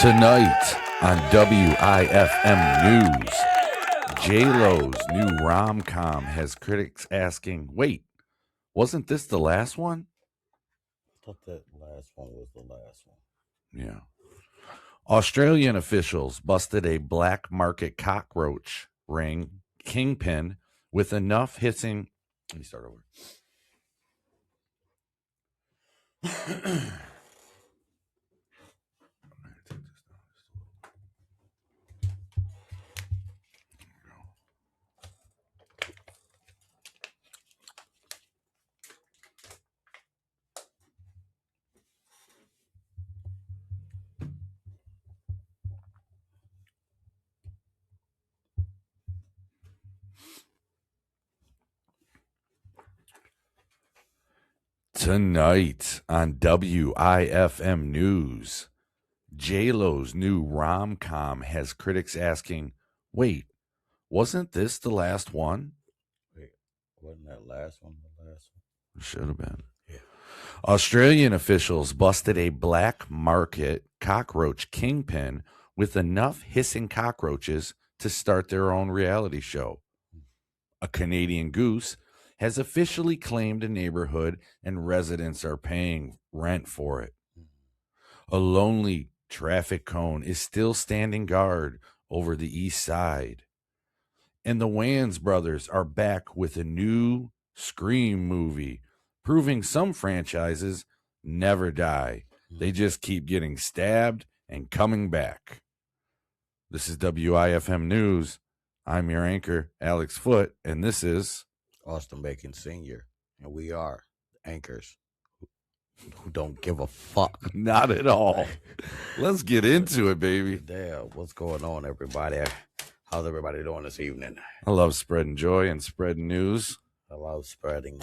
Tonight on WIFM News, J-Lo's new rom-com has critics asking, wait, wasn't this the last one? I thought that last one was the last one. Yeah. Australian officials busted a black market cockroach ring kingpin with enough hissing. Let me start over. Tonight on WIFM News, J-Lo's new rom-com has critics asking, wait, wasn't this the last one? Wait, wasn't that last one the last one? It should have been. Yeah. Australian officials busted a black market cockroach kingpin with enough hissing cockroaches to start their own reality show. A Canadian goose has officially claimed a neighborhood and residents are paying rent for it. A lonely traffic cone is still standing guard over the east side. And the Wayans Brothers are back with a new Scream movie, proving some franchises never die. They just keep getting stabbed and coming back. This is WIFM News. I'm your anchor, Alex Foote, and this is Austin Bacon Sr., and we are anchors who don't give a fuck. Not at all. Let's get into it, baby. Damn, what's going on, everybody? How's everybody doing this evening? I love spreading joy and spreading news. I love spreading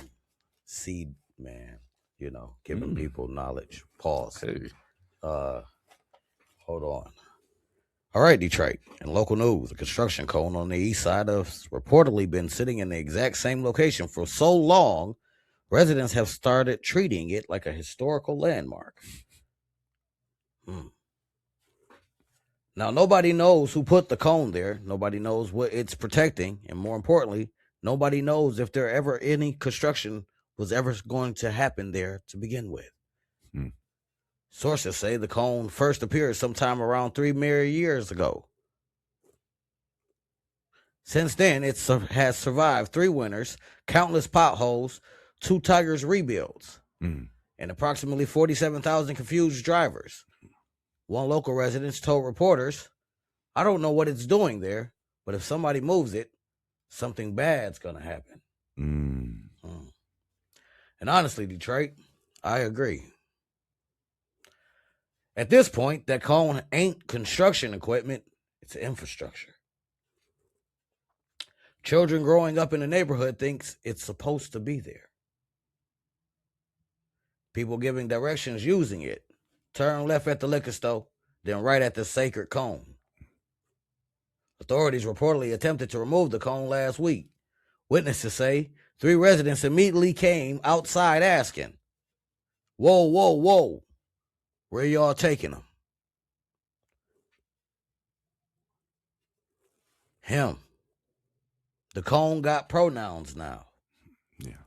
seed, man. You know, giving people knowledge. Pause. Hey. Hold on. All right, Detroit. In local news, a construction cone on the east side has reportedly been sitting in the exact same location for so long, residents have started treating it like a historical landmark. Now, nobody knows who put the cone there. Nobody knows what it's protecting. And more importantly, nobody knows if there ever any construction was ever going to happen there to begin with. Sources say the cone first appeared sometime around 3 million years ago. Since then, it has survived 3 winters, countless potholes, 2 Tigers rebuilds, and approximately 47,000 confused drivers. One local resident told reporters, I don't know what it's doing there, but if somebody moves it, something bad's going to happen. And honestly, Detroit, I agree. At this point, that cone ain't construction equipment, it's infrastructure. Children growing up in the neighborhood thinks it's supposed to be there. People giving directions using it. Turn left at the liquor store, then right at the sacred cone. Authorities reportedly attempted to remove the cone last week. Witnesses say 3 residents immediately came outside asking, whoa, whoa, whoa. Where y'all taking him? Him. The cone got pronouns now. Yeah.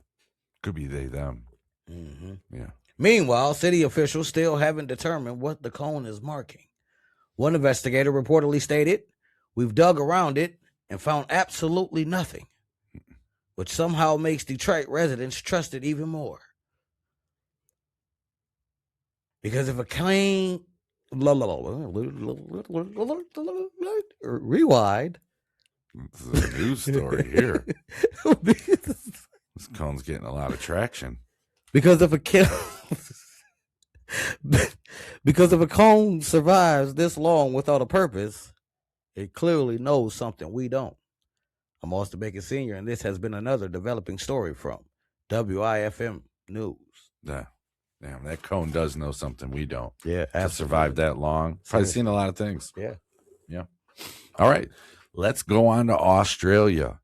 Could be they, them. Yeah. Meanwhile, city officials still haven't determined what the cone is marking. One investigator reportedly stated, we've dug around it and found absolutely nothing, which somehow makes Detroit residents trust it even more. Because if a cone, rewind. This is a news story here. This cone's getting a lot of traction. Because if a cone survives this long without a purpose, it clearly knows something we don't. I'm Austin Bacon Sr., and this has been another developing story from WIFM News. Yeah. Damn, that cone does know something we don't. Yeah, absolutely. To survive that long. Probably seen a lot of things. Yeah. Yeah. All right. Let's go on to Australia.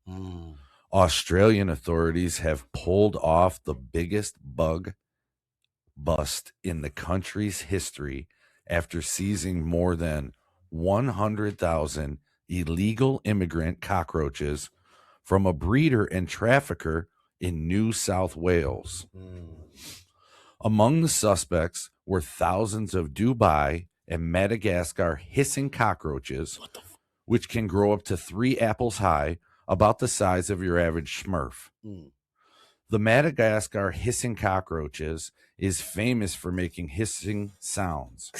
Australian authorities have pulled off the biggest bug bust in the country's history after seizing more than 100,000 illegal immigrant cockroaches from a breeder and trafficker in New South Wales. Among the suspects were thousands of Dubai and Madagascar hissing cockroaches, which can grow up to 3 apples high, about the size of your average Smurf. The Madagascar hissing cockroaches is famous for making hissing sounds.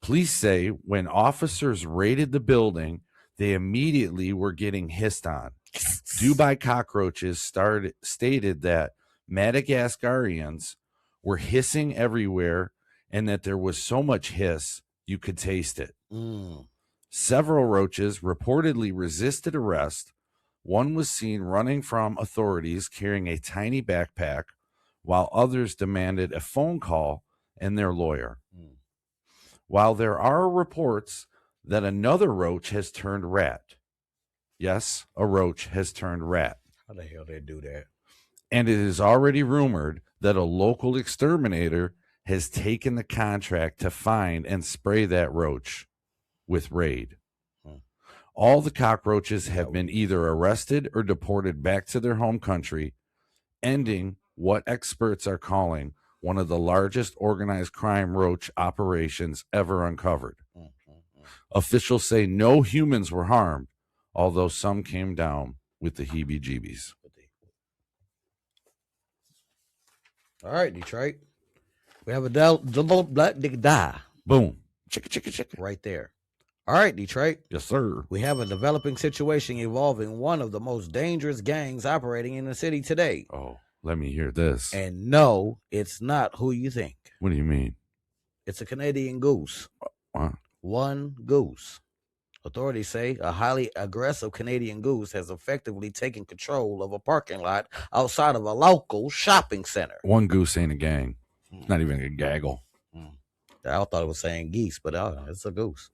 Police say when officers raided the building, they immediately were getting hissed on. Dubai cockroaches stated that Madagascarians were hissing everywhere and that there was so much hiss you could taste it. Several roaches reportedly resisted arrest. One was seen running from authorities carrying a tiny backpack, while others demanded a phone call and their lawyer. While there are reports that another roach has turned rat. Yes, a roach has turned rat. How the hell they do that? And it is already rumored that a local exterminator has taken the contract to find and spray that roach with Raid. All the cockroaches have been either arrested or deported back to their home country, ending what experts are calling one of the largest organized crime roach operations ever uncovered. Officials say no humans were harmed, although some came down with the heebie-jeebies. All right, Detroit. We have a die. Boom. Chicka. Right there. All right, Detroit. Yes, sir. We have a developing situation involving one of the most dangerous gangs operating in the city today. Oh, let me hear this. And no, it's not who you think. What do you mean? It's a Canadian goose. What? One goose. Authorities say a highly aggressive Canadian goose has effectively taken control of a parking lot outside of a local shopping center. One goose ain't a gang. It's not even a gaggle. I thought it was saying geese, but it's a goose.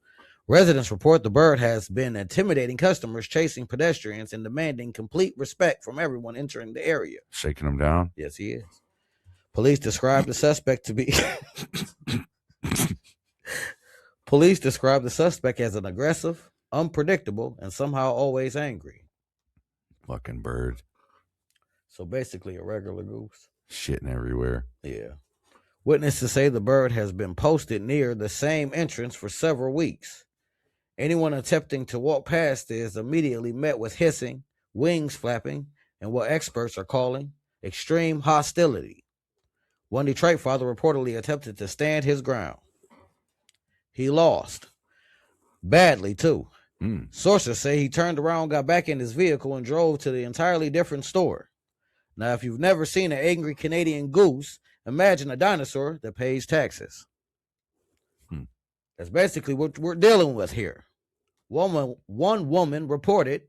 Residents report the bird has been intimidating customers, chasing pedestrians, and demanding complete respect from everyone entering the area. Shaking them down? Yes, he is. Police described the suspect to be... Police describe the suspect as an aggressive, unpredictable, and somehow always angry. Fucking bird. So basically a regular goose. Shitting everywhere. Yeah. Witnesses say the bird has been posted near the same entrance for several weeks. Anyone attempting to walk past is immediately met with hissing, wings flapping, and what experts are calling extreme hostility. One Detroit father reportedly attempted to stand his ground. He lost. Badly, too. Sources say he turned around, got back in his vehicle, and drove to the entirely different store. Now, if you've never seen an angry Canadian goose, imagine a dinosaur that pays taxes. That's basically what we're dealing with here. One woman reported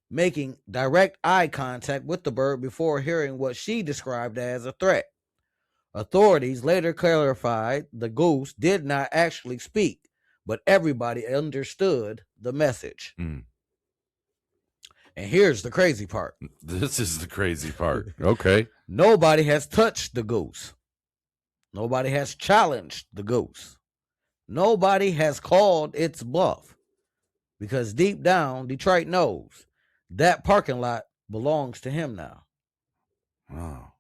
making direct eye contact with the bird before hearing what she described as a threat. Authorities later clarified the goose did not actually speak, but everybody understood the message. And here's the crazy part. This is the crazy part. Okay. Nobody has touched the goose. Nobody has challenged the goose. Nobody has called its bluff. Because deep down, Detroit knows that parking lot belongs to him now. Wow.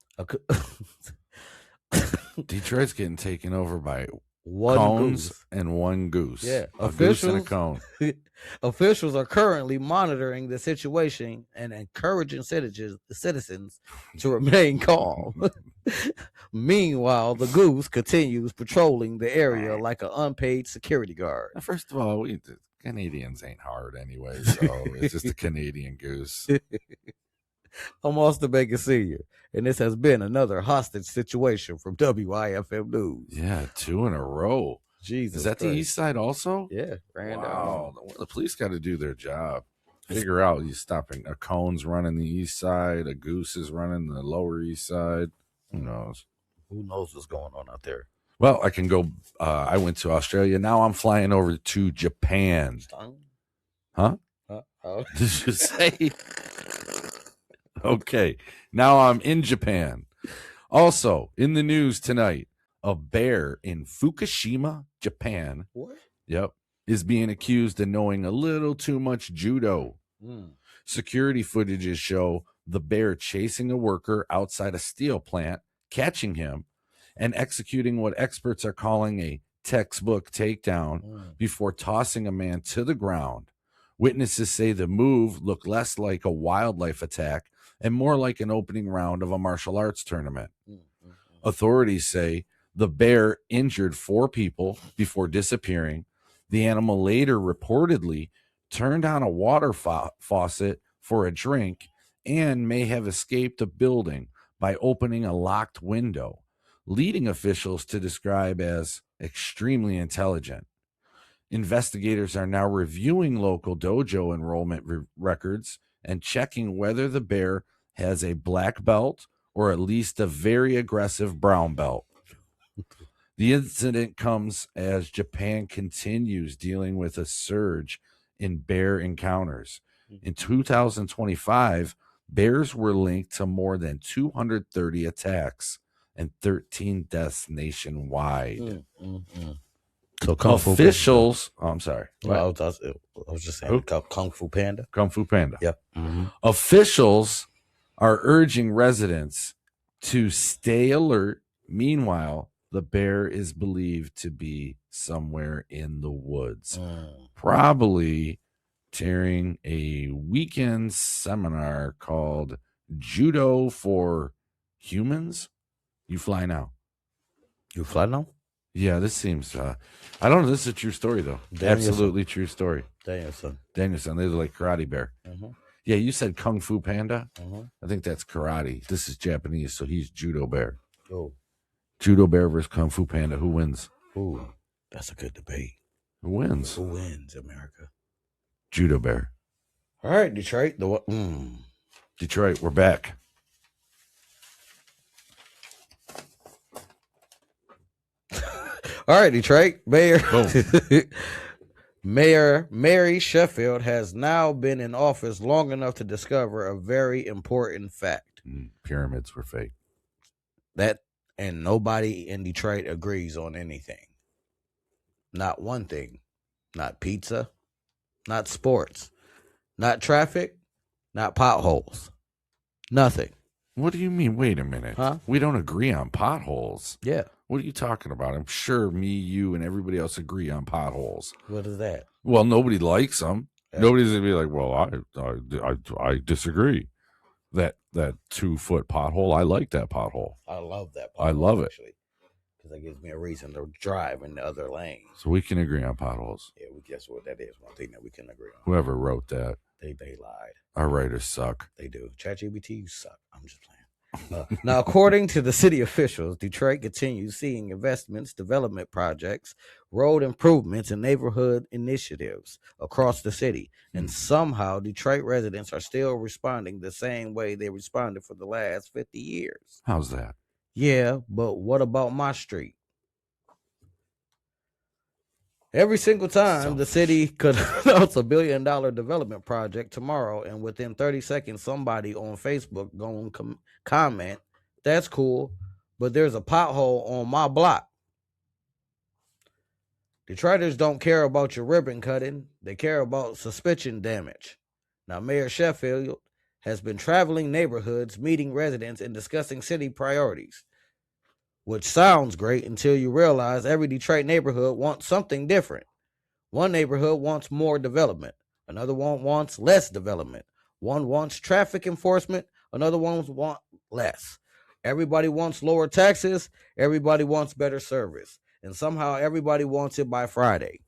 Detroit's getting taken over by one cones goose. And one goose. Yeah. A goose and a cone. Officials are currently monitoring the situation and encouraging citizens to remain calm. Meanwhile, the goose continues patrolling the area like an unpaid security guard. First of all, Canadians ain't hard anyway, so it's just a Canadian goose. I'm Austin Baker Sr., and this has been another hostage situation from WIFM News. Yeah, 2 in a row. Jesus Is that Christ. the east side also? Yeah. Wow. The police got to do their job. Figure out you stopping. A cone's running the east side. A goose is running the lower east side. Who knows? Who knows what's going on out there? Well, I can go. I went to Australia. Now I'm flying over to Japan. Huh? Oh. Did you say? Okay. Now I'm in Japan. Also, in the news tonight, A bear in Fukushima, Japan, What? yep, is being accused of knowing a little too much judo. Security footages show the bear chasing a worker outside a steel plant, catching him, and executing what experts are calling a textbook takedown before tossing a man to the ground. Witnesses say the move looked less like a wildlife attack and more like an opening round of a martial arts tournament. Authorities say the bear injured 4 people before disappearing. The animal later reportedly turned on a water faucet for a drink and may have escaped a building by opening a locked window, leading officials to describe as extremely intelligent. Investigators are now reviewing local dojo enrollment records and checking whether the bear has a black belt or at least a very aggressive brown belt. The incident comes as Japan continues dealing with a surge in bear encounters. In 2025, bears were linked to more than 230 attacks and 13 deaths nationwide. So Kung Officials, I'm sorry. Well, I was just saying Kung Fu Panda. Kung Fu Panda. Yep. Officials are urging residents to stay alert. Meanwhile, the bear is believed to be somewhere in the woods, probably tearing a weekend seminar called Judo for Humans. You fly now. You fly now? Yeah, this seems, I don't know. This is a true story, though. Danielson. Absolutely true story. Danielson. They're like Karate Bear. Yeah, you said Kung Fu Panda. I think that's karate. This is Japanese, so he's Judo Bear. Oh. Judo Bear versus Kung Fu Panda. Who wins? Ooh, that's a good debate. Who wins? Who wins, America? Judo Bear. All right, Detroit. Detroit, we're back. All right, Detroit. Mayor Mary Sheffield has now been in office long enough to discover a very important fact. Pyramids were fake. And nobody in Detroit agrees on anything. Not one thing. Not pizza. Not sports. Not traffic. Not potholes. Nothing. What do you mean? Wait a minute. Huh? We don't agree on potholes. Yeah. What are you talking about? I'm sure me, you, and everybody else agree on potholes. What is that? Well, nobody likes them. Yeah. Nobody's gonna be like, well, I disagree. That 2-foot pothole, I like that pothole. I love that pothole. I love it. Actually, because that gives me a reason to drive in the other lane. So we can agree on potholes. Yeah, we guess what that is. One thing that we can agree on. Whoever wrote that, they lied. Our writers suck. They do. ChatGPT, you suck. I'm just playing. Now, according to the city officials, Detroit continues seeing investments, development projects, road improvements, and neighborhood initiatives across the city. And somehow Detroit residents are still responding the same way they responded for the last 50 years. How's that? Yeah, but what about my street? Every single time the city could announce $1 billion development project tomorrow, and within 30 seconds, somebody on Facebook going to comment, that's cool, but there's a pothole on my block. Detroiters don't care about your ribbon cutting. They care about suspension damage. Now, Mayor Sheffield has been traveling neighborhoods, meeting residents, and discussing city priorities. Which sounds great until you realize every Detroit neighborhood wants something different. One neighborhood wants more development. Another one wants less development. One wants traffic enforcement. Another one wants less. Everybody wants lower taxes. Everybody wants better service. And somehow everybody wants it by Friday.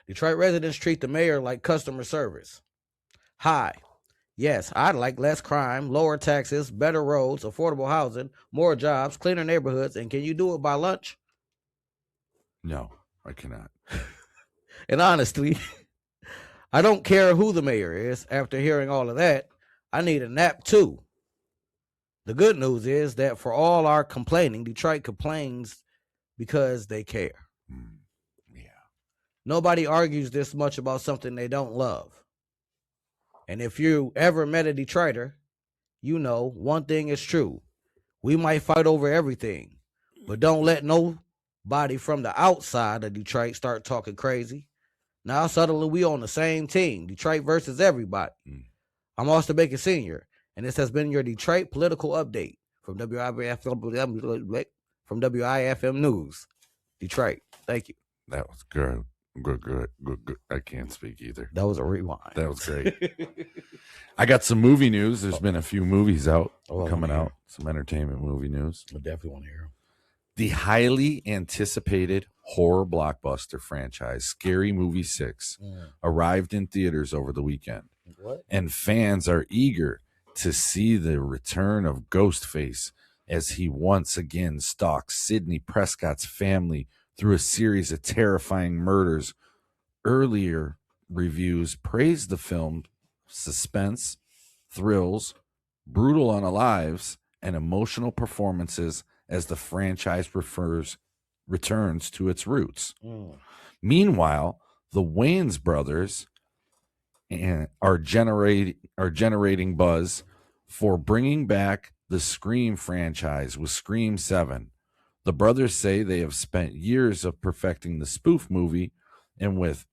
Detroit residents treat the mayor like customer service. Hi. Yes, I'd like less crime, lower taxes, better roads, affordable housing, more jobs, cleaner neighborhoods, and can you do it by lunch? No, I cannot. And honestly, I don't care who the mayor is. After hearing all of that, I need a nap too. The good news is that for all our complaining, Detroit complains because they care. Yeah. Nobody argues this much about something they don't love. And if you ever met a Detroiter, you know one thing is true. We might fight over everything, but don't let nobody from the outside of Detroit start talking crazy. Now suddenly we on the same team, Detroit versus everybody. I'm Austin Baker Sr., and this has been your Detroit political update from WIFM News, Detroit. Thank you. That was good. Good. I can't speak either. That was a rewind. That was great. I got some movie news. There's been a few movies coming out. Some entertainment movie news. I definitely want to hear them. The highly anticipated horror blockbuster franchise, Scary Movie 6, arrived in theaters over the weekend. What? And fans are eager to see the return of Ghostface as he once again stalks Sidney Prescott's family through a series of terrifying murders. Earlier reviews praised the film suspense, thrills, brutal unalives, and emotional performances as the franchise returns to its roots. Meanwhile, the Wayans Brothers are generating buzz for bringing back the Scream franchise with Scream 7. The brothers say they have spent years of perfecting the spoof movie and with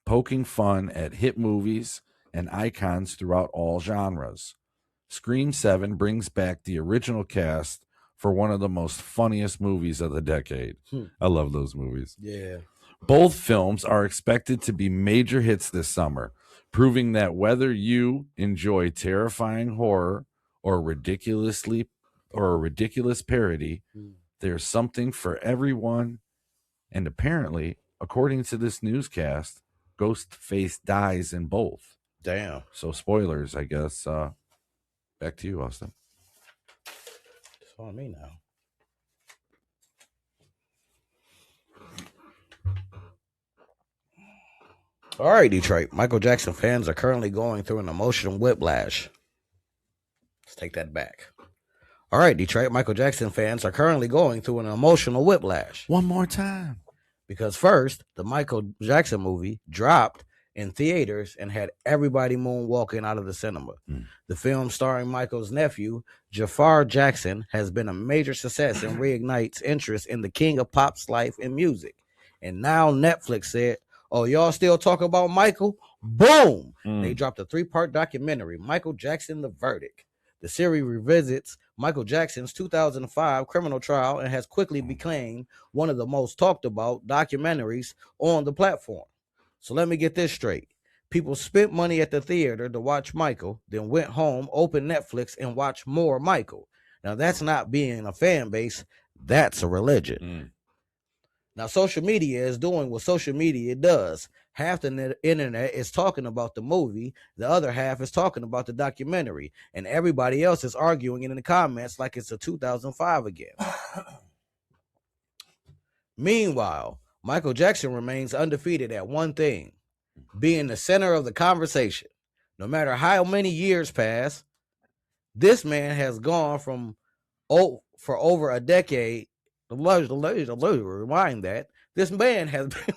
poking fun at hit movies and icons throughout all genres. Scream 7 brings back the original cast for one of the most funniest movies of the decade. I love those movies. Yeah. Both films are expected to be major hits this summer, proving that whether you enjoy terrifying horror or a ridiculous parody, there's something for everyone. And apparently, according to this newscast, Ghostface dies in both. Damn. So spoilers, I guess. Back to you, Austin. It's on me now. All right, Detroit. Michael Jackson fans are currently going through an emotional whiplash. Let's take that back. All right, Detroit. Michael Jackson fans are currently going through an emotional whiplash. One more time. Because first, the Michael Jackson movie dropped in theaters and had everybody moonwalking out of the cinema. The film starring Michael's nephew, Jafar Jackson, has been a major success and reignites interest in the king of pop's life and music. And now Netflix said, oh, y'all still talk about Michael? Boom! They dropped a 3-part documentary, Michael Jackson, The Verdict. The series revisits Michael Jackson's 2005 criminal trial and has quickly become one of the most talked about documentaries on the platform. So let me get this straight. People spent money at the theater to watch Michael, then went home, opened Netflix, and watched more Michael. Now, that's not being a fan base. That's a religion. Now, social media is doing what social media does. Half the internet is talking about the movie. The other half is talking about the documentary. And everybody else is arguing in the comments like it's a 2005 again. Meanwhile, Michael Jackson remains undefeated at one thing, being the center of the conversation. No matter how many years pass, this man has gone for over a decade. Rewind that. This man has been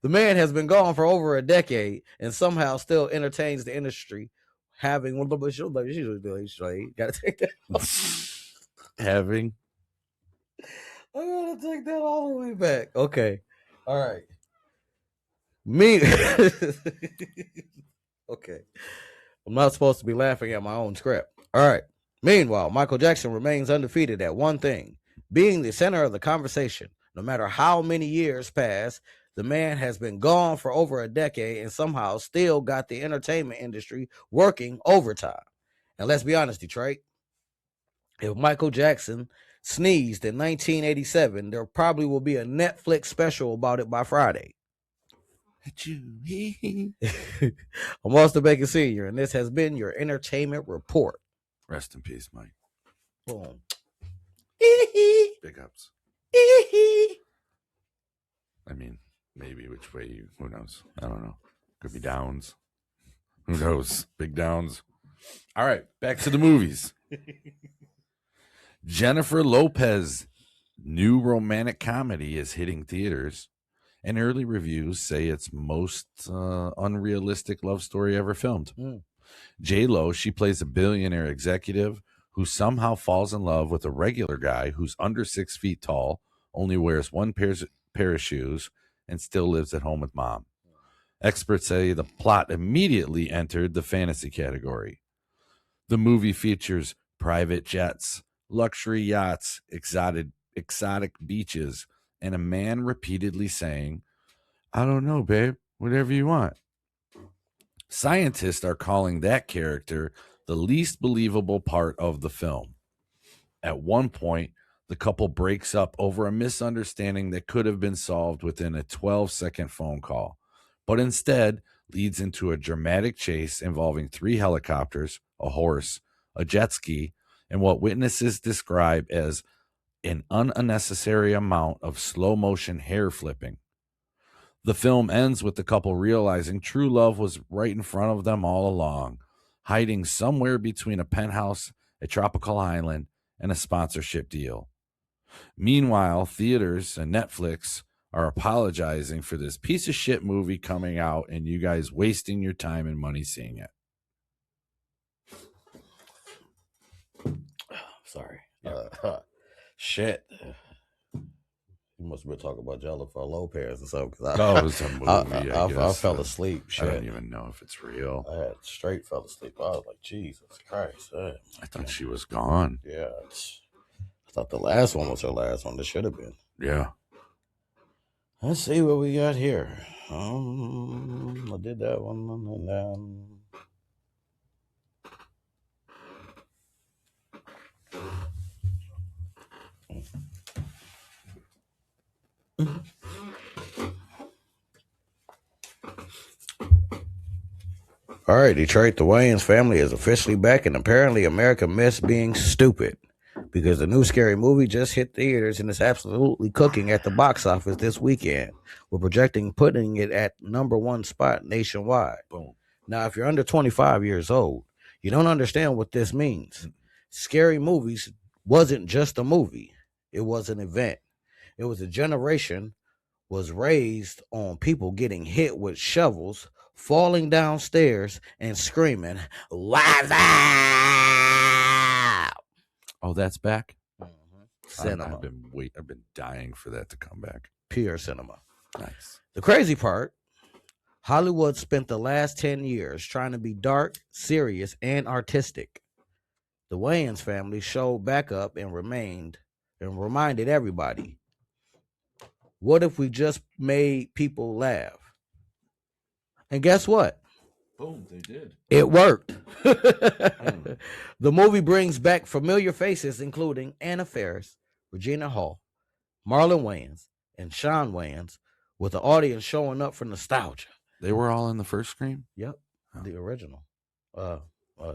the man has been gone for over a decade and somehow still entertains the industry. Having gotta take that off. Having I gotta take that all the way back. Okay. All right. Me okay. I'm not supposed to be laughing at my own script. All right. Meanwhile, Michael Jackson remains undefeated at one thing, being the center of the conversation. No matter how many years pass, the man has been gone for over a decade and somehow still got the entertainment industry working overtime. And let's be honest, Detroit, if Michael Jackson sneezed in 1987, there probably will be a Netflix special about it by Friday. I'm Austin Baker Sr., and this has been your entertainment report. Rest in peace, Mike. Boom. Big ups. I mean, maybe which way you, who knows? I don't know. Could be downs. Who knows? Big downs. All right, back to the movies. Jennifer Lopez's new romantic comedy is hitting theaters, and early reviews say it's most unrealistic love story ever filmed. J-Lo, she plays a billionaire executive who somehow falls in love with a regular guy who's under 6 feet tall, only wears one pair of shoes, and still lives at home with mom. Experts say the plot immediately entered the fantasy category. The movie features private jets, luxury yachts, exotic beaches, and a man repeatedly saying, "I don't know, babe, whatever you want." Scientists are calling that character the least believable part of the film. At one point, the couple breaks up over a misunderstanding that could have been solved within a 12-second phone call, but instead leads into a dramatic chase involving 3 helicopters, a horse, a jet ski, and what witnesses describe as an unnecessary amount of slow-motion hair flipping. The film ends with the couple realizing true love was right in front of them all along, hiding somewhere between a penthouse, a tropical island, and a sponsorship deal. Meanwhile, theaters and Netflix are apologizing for this piece of shit movie coming out and you guys wasting your time and money seeing it. Sorry. Yeah. Shit. You must have been talking about Jennifer Lopez or something. It was a movie, I guess. I fell asleep. Shit. I don't even know if it's real. I had straight fell asleep. I was like, Jesus Christ. I thought she was gone. Yeah. I thought the last one was her last one. This should have been. Yeah. Let's see what we got here. I did that one. And then... All right, Detroit, the Wayans family is officially back, and apparently America missed being stupid because the new Scary Movie just hit theaters and is absolutely cooking at the box office this weekend. We're projecting putting it at #1 spot nationwide. Boom. Now, if you're under 25 years old, you don't understand what this means. Scary Movies wasn't just a movie. It was an event. It was a generation was raised on people getting hit with shovels, falling downstairs, and screaming, "What's up?" Oh, that's back? Mm-hmm. Cinema. I've been dying for that to come back. Pure cinema. Nice. The crazy part, Hollywood spent the last 10 years trying to be dark, serious, and artistic. The Wayans family showed back up and reminded everybody, what if we just made people laugh? And guess what? Boom, they did. It worked. The movie brings back familiar faces, including Anna Faris, Regina Hall, Marlon Wayans, and Sean Wayans, with the audience showing up for nostalgia. They were all in the first Scream? Yep, the original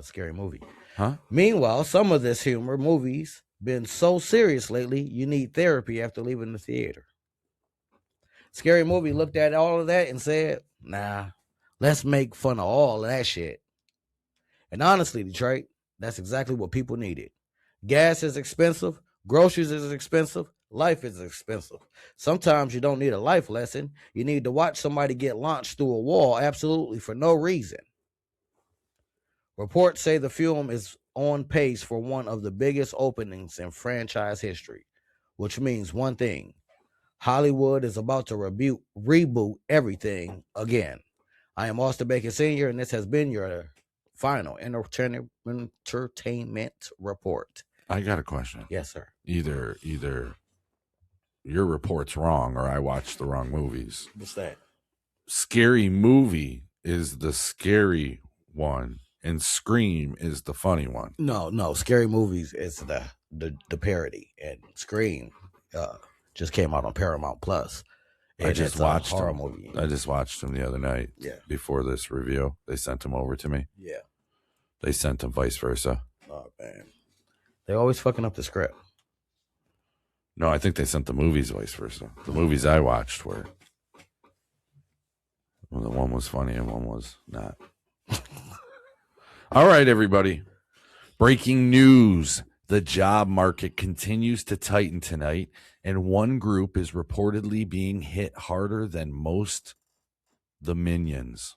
Scary Movie. Huh? Meanwhile, some of this humor movies been so serious lately, you need therapy after leaving the theater. Scary Movie looked at all of that and said, nah, let's make fun of all of that shit. And honestly, Detroit, that's exactly what people needed. Gas is expensive. Groceries is expensive. Life is expensive. Sometimes you don't need a life lesson. You need to watch somebody get launched through a wall absolutely for no reason. Reports say the film is on pace for one of the biggest openings in franchise history, which means one thing. Hollywood is about to reboot everything again. I am Austin Bacon Sr., and this has been your final entertainment report. I got a question. Yes, sir. Either your report's wrong or I watched the wrong movies. What's that? Scary Movie is the scary one, and Scream is the funny one. No. Scary Movies is the parody, and Scream just came out on Paramount Plus. I just watched horror them. Movie. I just watched them the other night. Yeah. Before this review, they sent them over to me. Yeah. They sent them vice versa. Oh man, they always fucking up the script. No, I think they sent the movies vice versa. The movies I watched were, well, the one was funny and one was not. All right, everybody. Breaking news. The job market continues to tighten tonight, and one group is reportedly being hit harder than most, the minions.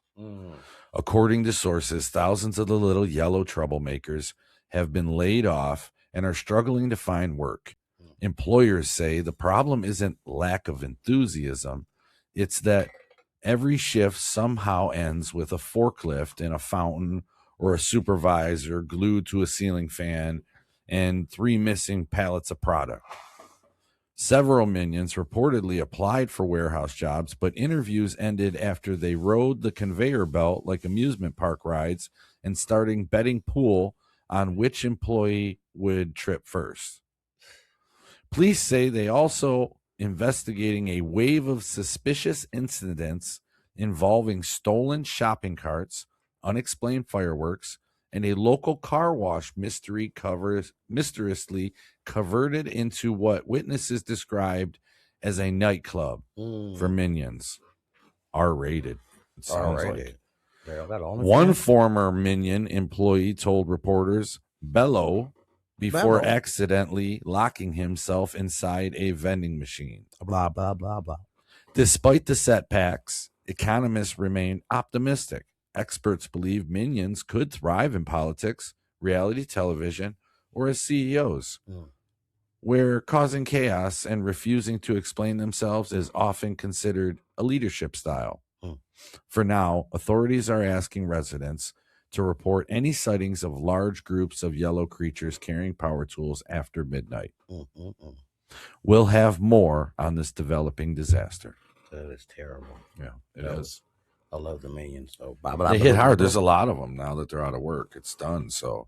According to sources, thousands of the little yellow troublemakers have been laid off and are struggling to find work. Employers say the problem isn't lack of enthusiasm, it's that every shift somehow ends with a forklift in a fountain or a supervisor glued to a ceiling fan and 3 missing pallets of product. Several minions reportedly applied for warehouse jobs, but interviews ended after they rode the conveyor belt like amusement park rides and starting betting pool on which employee would trip first. Police say they also investigating a wave of suspicious incidents involving stolen shopping carts, unexplained fireworks, and a local car wash mysteriously converted into what witnesses described as a nightclub for minions. R-rated. It sounds R-rated. like. One former minion employee told reporters, "Bellow," before accidentally locking himself inside a vending machine. Blah, blah, blah, blah. Despite the setbacks, economists remain optimistic. Experts believe minions could thrive in politics, reality television, or as CEOs, where causing chaos and refusing to explain themselves is often considered a leadership style. For now, authorities are asking residents to report any sightings of large groups of yellow creatures carrying power tools after midnight. We'll have more on this developing disaster. That is terrible. Yeah, it is. I love the minions. So they hit hard. There's a lot of them now that they're out of work. It's done. So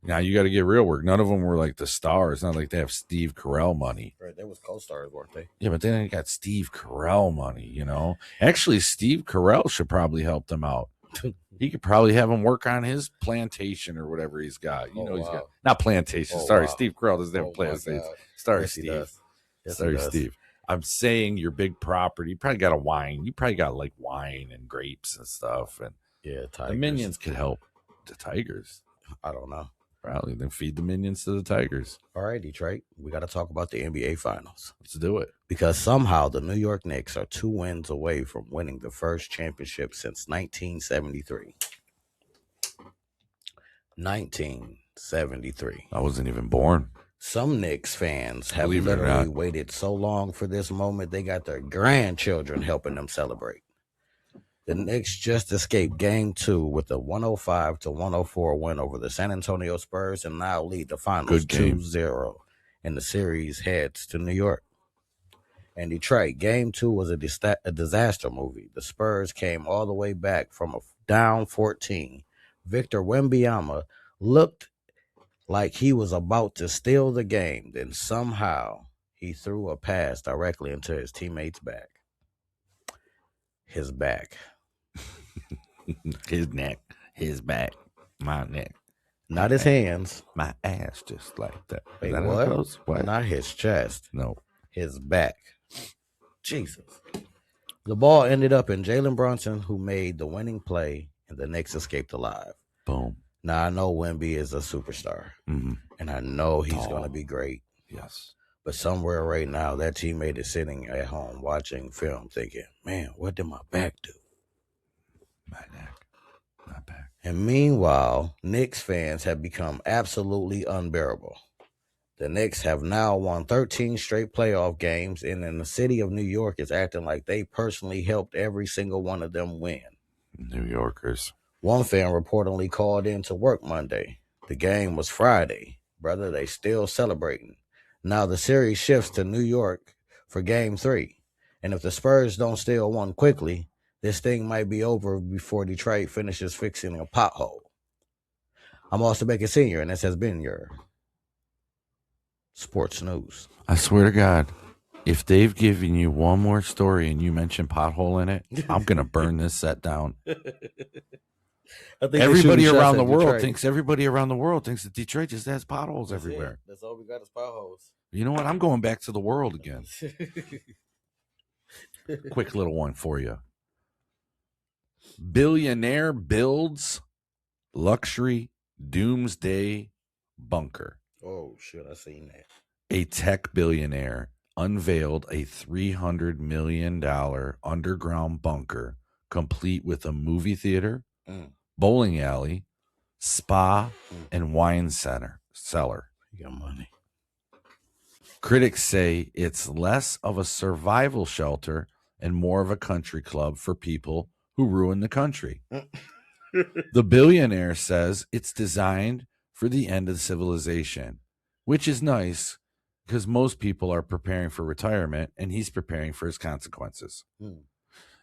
now you got to get real work. None of them were like the stars. Not like they have Steve Carell money. Right, they was co-stars, weren't they? Yeah, but then they got Steve Carell money, you know. Actually, Steve Carell should probably help them out. He could probably have him work on his plantation or whatever he's got. You know, he's got not plantation. Sorry, Steve Carell doesn't have plantation. Sorry, yes, Steve. Yes, sorry, Steve. I'm saying your big property. You probably got a wine. You probably got like wine and grapes and stuff. And tigers. The minions could help the tigers. I don't know. Probably then feed the minions to the tigers. All right, Detroit. We got to talk about the NBA Finals. Let's do it. Because somehow the New York Knicks are 2 wins away from winning the first championship since 1973. 1973. I wasn't even born. Some Knicks fans have literally waited so long for this moment, they got their grandchildren helping them celebrate. The Knicks just escaped Game 2 with a 105-104 win over the San Antonio Spurs and now lead the finals 2-0. And the series heads to New York. And Detroit, Game 2 was a disaster movie. The Spurs came all the way back from a down 14. Victor Wembanyama looked like he was about to steal the game. Then somehow he threw a pass directly into his teammate's back. His back. His neck. His back. My neck. Not his hands. My ass just like that. Wait, that what? Not his chest. No. His back. Jesus. The ball ended up in Jalen Brunson, who made the winning play, and the Knicks escaped alive. Boom. Now, I know Wemby is a superstar, and I know he's going to be great. Yes. But somewhere right now, that teammate is sitting at home watching film thinking, man, what did my back do? My neck. My back. And meanwhile, Knicks fans have become absolutely unbearable. The Knicks have now won 13 straight playoff games, and in the city of New York is acting like they personally helped every single one of them win. New Yorkers. One fan reportedly called in to work Monday. The game was Friday. Brother, they still celebrating. Now the series shifts to New York for Game 3. And if the Spurs don't steal one quickly, this thing might be over before Detroit finishes fixing a pothole. I'm Austin Baker Sr., and this has been your Sports News. I swear to God, if they've given you one more story and you mention pothole in it, I'm going to burn this set down. Everybody around the world thinks that Detroit just has potholes everywhere. That's all we got is potholes. You know what? I'm going back to the world again. Quick little one for you. Billionaire builds luxury doomsday bunker. Oh, shit, I seen that. A tech billionaire unveiled a $300 million underground bunker complete with a movie theater, bowling alley, spa, and wine cellar. You got money. Critics say it's less of a survival shelter and more of a country club for people who ruin the country. The billionaire says it's designed for the end of civilization, which is nice because most people are preparing for retirement and he's preparing for his consequences.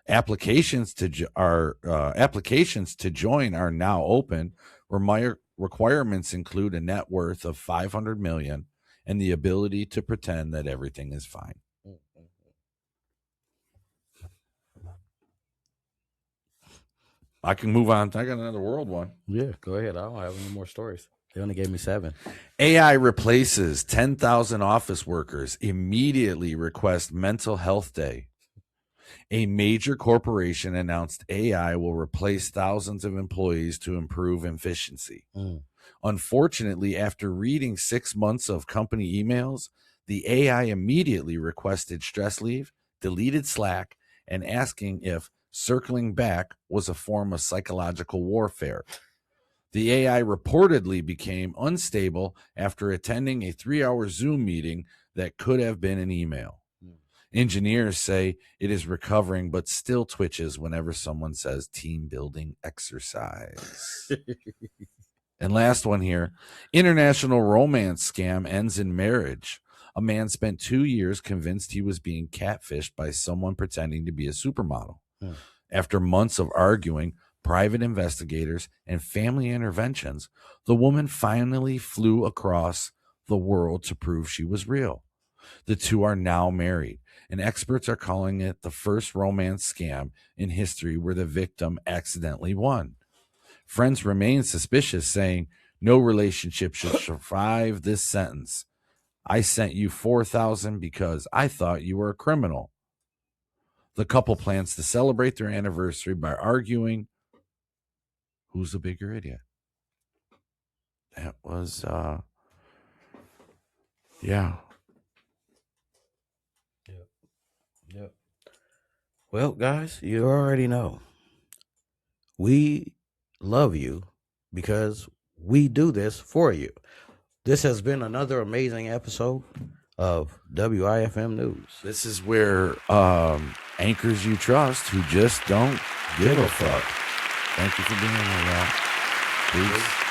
Applications to join are now open. Requirements include a net worth of $500 million and the ability to pretend that everything is fine. I can move on. I got another world one. Yeah, go ahead. I don't have any more stories. They only gave me 7. AI replaces 10,000 office workers. Immediately request mental health day. A major corporation announced AI will replace thousands of employees to improve efficiency. Unfortunately, after reading 6 months of company emails, the AI immediately requested stress leave, deleted Slack, and asking if circling back was a form of psychological warfare. The AI reportedly became unstable after attending a 3-hour Zoom meeting that could have been an email. Engineers say it is recovering, but still twitches whenever someone says team building exercise. And last one here, international romance scam ends in marriage. A man spent 2 years convinced he was being catfished by someone pretending to be a supermodel. After months of arguing, private investigators, and family interventions, the woman finally flew across the world to prove she was real. The two are now married, and experts are calling it the first romance scam in history where the victim accidentally won. Friends remain suspicious, saying no relationship should survive this sentence. I sent you $4,000 because I thought you were a criminal. The couple plans to celebrate their anniversary by arguing who's the bigger idiot. That was, yeah. Yep. Well, guys, you already know. We love you because we do this for you. This has been another amazing episode of WIFM News. This is where anchors you trust who just don't give a fuck. Thank you for being here, y'all. Peace.